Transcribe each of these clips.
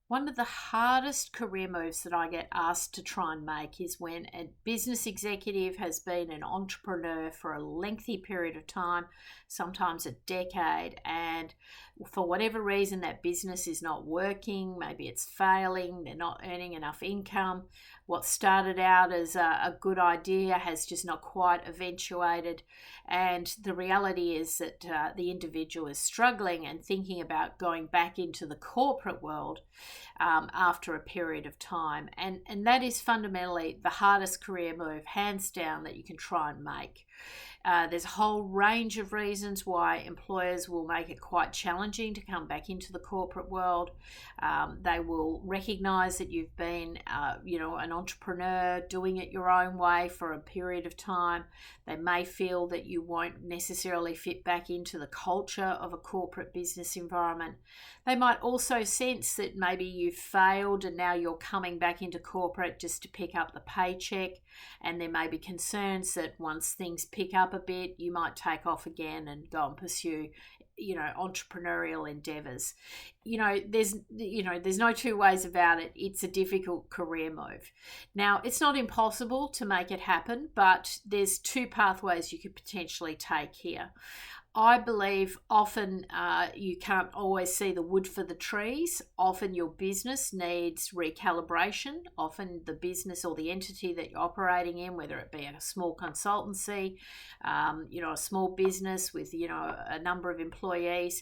One of the hardest career moves that I get asked to try and make is when a business executive has been an entrepreneur for a lengthy period of time, sometimes a decade, and for whatever reason that business is not working, maybe it's failing, they're not earning enough income. What started out as a good idea has just not quite eventuated, and the reality is that the individual is struggling and thinking about going back into the corporate world after a period of time. And that is fundamentally the hardest career move, hands down, that you can try and make. There's a whole range of reasons why employers will make it quite challenging to come back into the corporate world. They will recognize that you've been, an entrepreneur doing it your own way for a period of time. They may feel that you won't necessarily fit back into the culture of a corporate business environment. They might also sense that maybe you've failed and now you're coming back into corporate just to pick up the paycheck. And there may be concerns that once things pick up a bit, you might take off again and go and pursue, entrepreneurial endeavors. There's no two ways about it. It's a difficult career move. Now, it's not impossible to make it happen, but there's two pathways you could potentially take here. I believe often you can't always see the wood for the trees. Often your business needs recalibration. Often the business or the entity that you're operating in, whether it be a small consultancy, a small business with, a number of employees,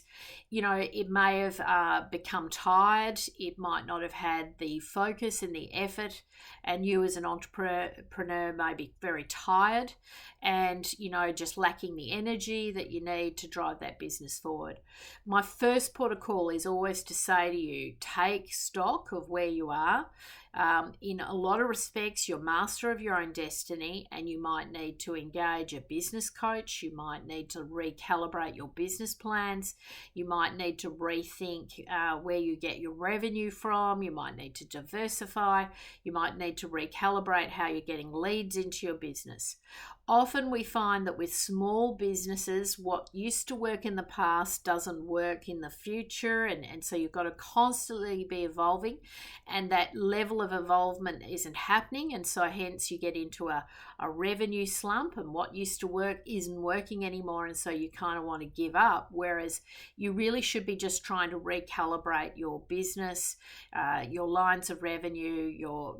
it may have become tired. It might not have had the focus and the effort. And you as an entrepreneur may be very tired and, just lacking the energy that you need to drive that business forward. My first port of call is always to say to you, take stock of where you are. In a lot of respects, you're master of your own destiny, and you might need to engage a business coach. You might need to recalibrate your business plans. You might need to rethink where you get your revenue from. You might need to diversify. You might need to recalibrate how you're getting leads into your business. Often we find that with small businesses, what used to work in the past doesn't work in the future. And so you've got to constantly be evolving, and that level of evolvement isn't happening. And so hence you get into a revenue slump, and what used to work isn't working anymore. And so you kind of want to give up, whereas you really should be just trying to recalibrate your business, your lines of revenue, your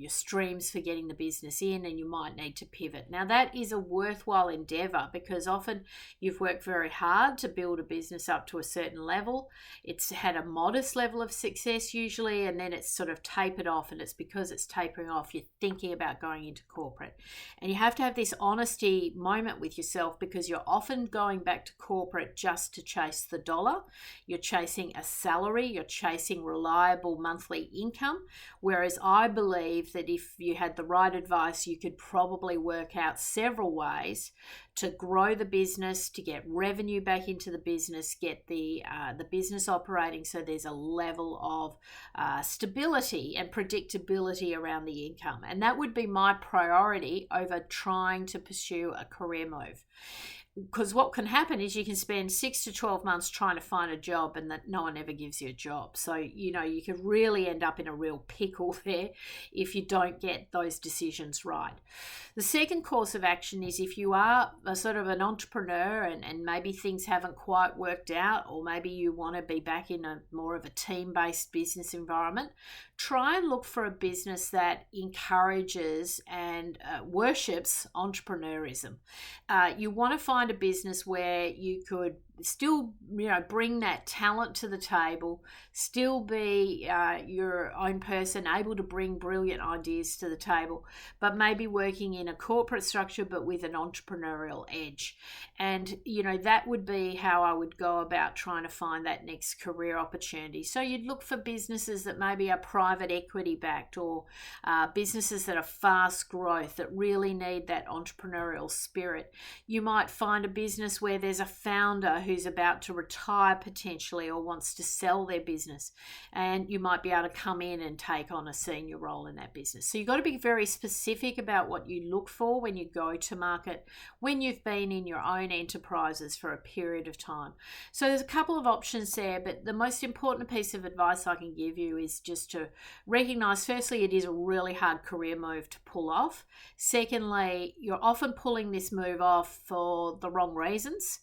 streams for getting the business in, and you might need to pivot. Now that is a worthwhile endeavor, because often you've worked very hard to build a business up to a certain level. It's had a modest level of success usually, and then it's sort of tapered off, and it's because it's tapering off you're thinking about going into corporate. And you have to have this honesty moment with yourself, because you're often going back to corporate just to chase the dollar. You're chasing a salary, you're chasing reliable monthly income, whereas I believe that if you had the right advice, you could probably work out several ways to grow the business, to get revenue back into the business, get the business operating so there's a level of stability and predictability around the income. And that would be my priority over trying to pursue a career move. Because what can happen is you can spend 6 to 12 months trying to find a job, and that no one ever gives you a job. So, you could really end up in a real pickle there if you don't get those decisions right. The second course of action is if you are a sort of an entrepreneur and maybe things haven't quite worked out, or maybe you want to be back in a more of a team-based business environment, try and look for a business that encourages and worships entrepreneurism. You want to find a business where you could still bring that talent to the table, still be your own person, able to bring brilliant ideas to the table, but maybe working in a corporate structure but with an entrepreneurial edge. And that would be how I would go about trying to find that next career opportunity. So you'd look for businesses that maybe are private equity backed, or businesses that are fast growth, that really need that entrepreneurial spirit. You might find a business where there's a founder who's about to retire potentially or wants to sell their business, and you might be able to come in and take on a senior role in that business. So you've got to be very specific about what you look for when you go to market, when you've been in your own enterprises for a period of time. So there's a couple of options there, but the most important piece of advice I can give you is just to recognize, firstly, it is a really hard career move to pull off. Secondly, you're often pulling this move off for the wrong reasons.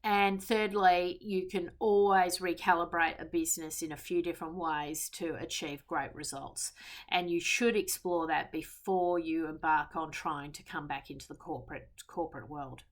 And thirdly, you can always recalibrate a business in a few different ways to achieve great results. And you should explore that before you embark on trying to come back into the corporate world.